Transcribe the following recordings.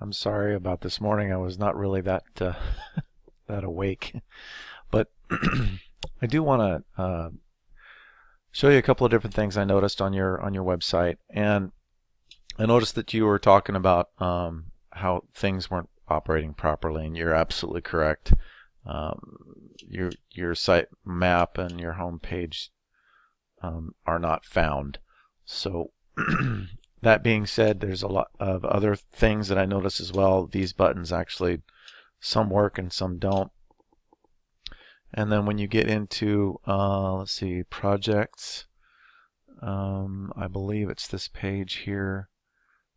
I'm sorry about this morning. I was not really that that awake, but I do want to show you a couple of different things I noticed on your website, and I noticed that you were talking about how things weren't operating properly, and you're absolutely correct. Your site map and your home page are not found. So that being said, there's a lot of other things that I notice as well. These buttons actually, some work and some don't. And then when you get into, let's see, projects, I believe it's this page here.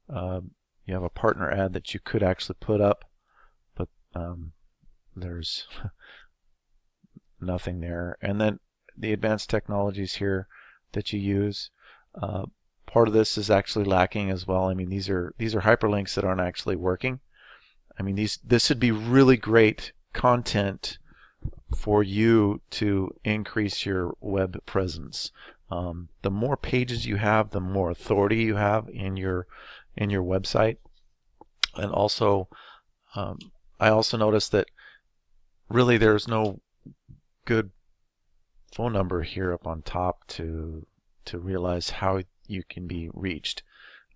You have a partner ad that you could actually put up, but there's nothing there. And then the advanced technologies here that you use. Part of this is actually lacking as well. I mean, these are hyperlinks that aren't actually working. I mean, this would be really great content for you to increase your web presence. The more pages you have, the more authority you have in your website. And also, I also noticed that really there's no good phone number here up on top to realize how you can be reached.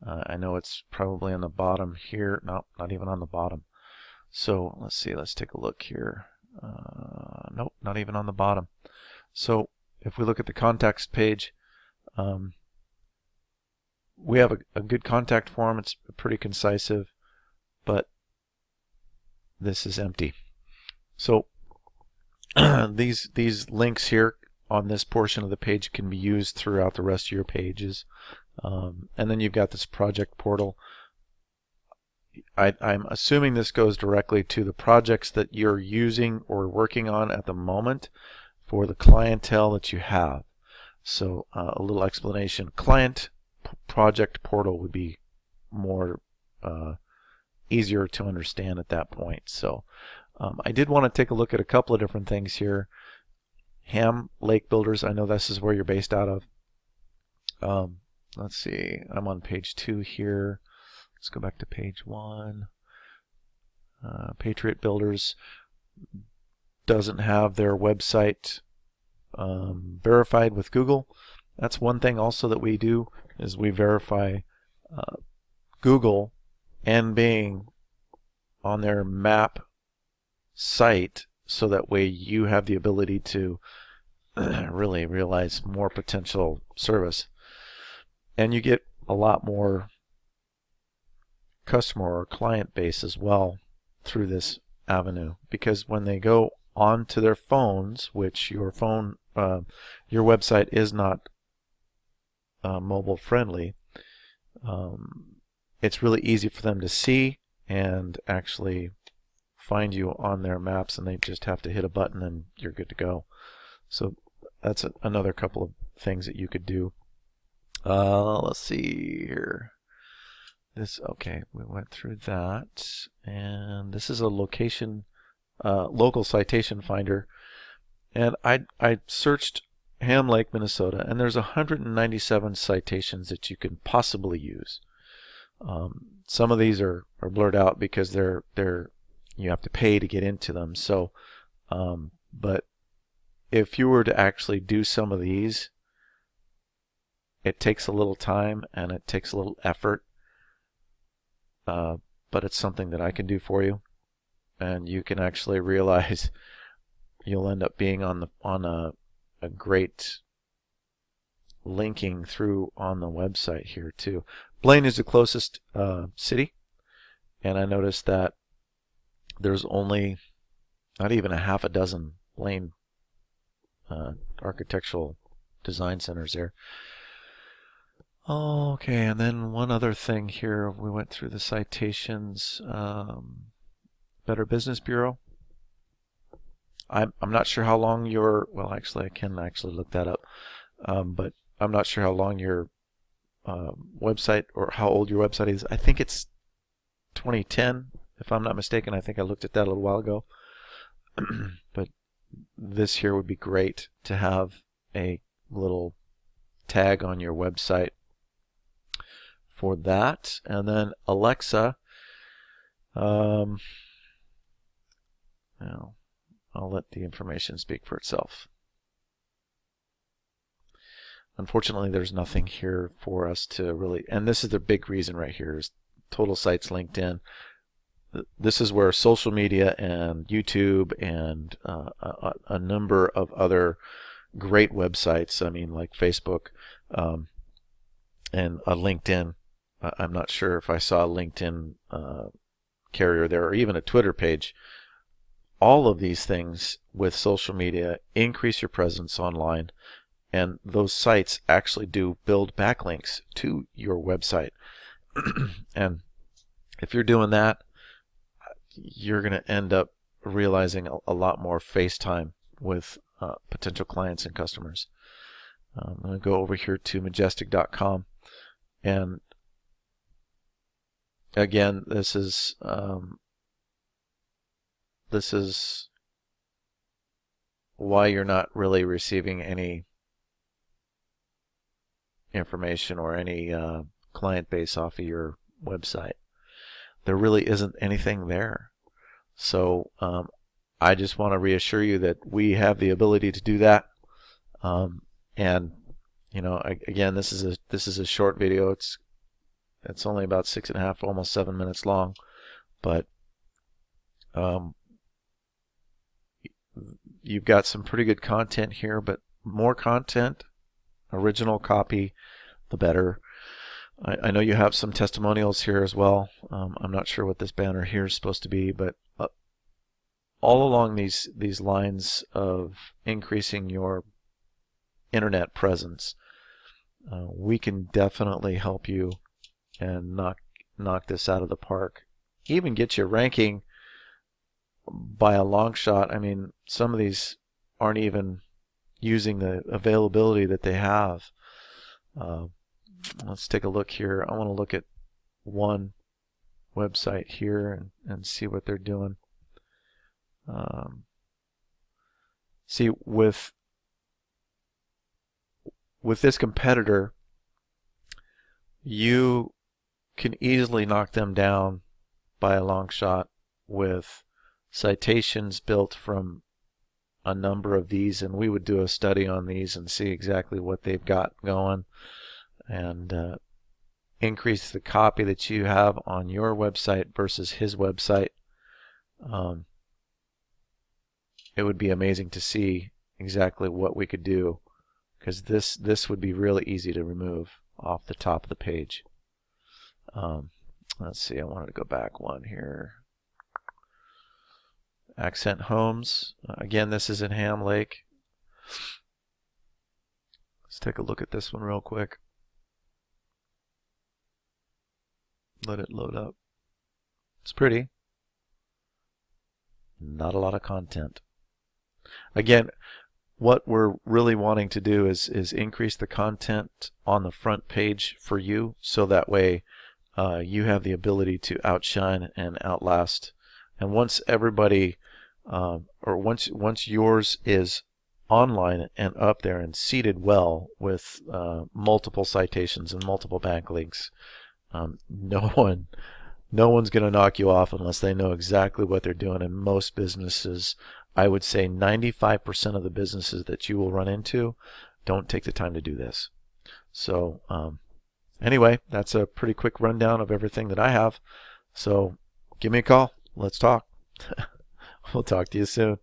I know it's probably on the bottom here. No, not even on the bottom. So let's see, let's take a look here. Nope, not even on the bottom. So if we look at the contacts page, we have a good contact form. It's pretty concise, but this is empty. So these links here on this portion of the page can be used throughout the rest of your pages. And then you've got this project portal. I'm assuming this goes directly to the projects that you're using or working on at the moment for the clientele that you have. So a little explanation. Client project portal would be more easier to understand at that point. So I did want to take a look at a couple of different things here. Ham Lake Builders, I know this is where you're based out of. Let's see, I'm on page 2 here. Let's go back to page 1. Patriot Builders doesn't have their website verified with Google. That's one thing also that we do, is we verify Google and Bing on their map site, so that way you have the ability to really realize more potential service, and you get a lot more customer or client base as well through this avenue, because when they go onto their phones, which your website is not mobile friendly, it's really easy for them to see and actually find you on their maps, and they just have to hit a button and you're good to go. So that's another couple of things that you could do. Let's see here. Okay, we went through that, and this is a local citation finder, and I searched Ham Lake, Minnesota, and there's 197 citations that you can possibly use. Some of these are blurred out because they're you have to pay to get into them. So, but if you were to actually do some of these, it takes a little time and it takes a little effort, but it's something that I can do for you, and you can actually realize you'll end up being on a great linking through on the website here too. Blaine is the closest city, and I noticed that there's only not even a half a dozen Blaine architectural design centers there. Okay, and then one other thing here. We went through the citations. Better Business Bureau. I'm not sure how long your, well, actually I can actually look that up, but I'm not sure how long your website, or how old your website is. I think it's 2010, if I'm not mistaken. I think I looked at that a little while ago. But this here would be great to have a little tag on your website for that. And then Alexa, well, I'll let the information speak for itself. Unfortunately, there's nothing here for us to really, and this is the big reason right here, is total sites LinkedIn. This is where social media and YouTube and a number of other great websites, I mean, like Facebook and LinkedIn. I'm not sure if I saw a LinkedIn carrier there, or even a Twitter page. All of these things with social media increase your presence online, and those sites actually do build backlinks to your website. And if you're doing that, you're going to end up realizing a lot more face time with potential clients and customers. I'm going to go over here to majestic.com, and again, this is why you're not really receiving any information or any client base off of your website. There really isn't anything there. So I just want to reassure you that we have the ability to do that. And you know, again, this is a short video. It's only about 6.5, almost 7 minutes long, but you've got some pretty good content here. But more content, original copy, the better. I know you have some testimonials here as well. I'm not sure what this banner here is supposed to be, but all along these lines of increasing your internet presence, we can definitely help you and knock this out of the park. Even get you ranking by a long shot. I mean, some of these aren't even using the availability that they have. Let's take a look here. I want to look at one website here and see what they're doing. See, with this competitor, you can easily knock them down by a long shot with citations built from a number of these, and we would do a study on these and see exactly what they've got going, and increase the copy that you have on your website versus his website. It would be amazing to see exactly what we could do, because this would be really easy to remove off the top of the page. Let's see, I wanted to go back one here. Accent Homes. Again, this is in Ham Lake. Let's take a look at this one real quick. Let it load up. It's pretty. Not a lot of content. Again, what we're really wanting to do is increase the content on the front page for you, so that way you have the ability to outshine and outlast. And once everybody, or once yours is online and up there and seated well with multiple citations and multiple backlinks, no one's going to knock you off unless they know exactly what they're doing. And most businesses, I would say 95% of the businesses that you will run into don't take the time to do this. So anyway, that's a pretty quick rundown of everything that I have. So give me a call. Let's talk. We'll talk to you soon.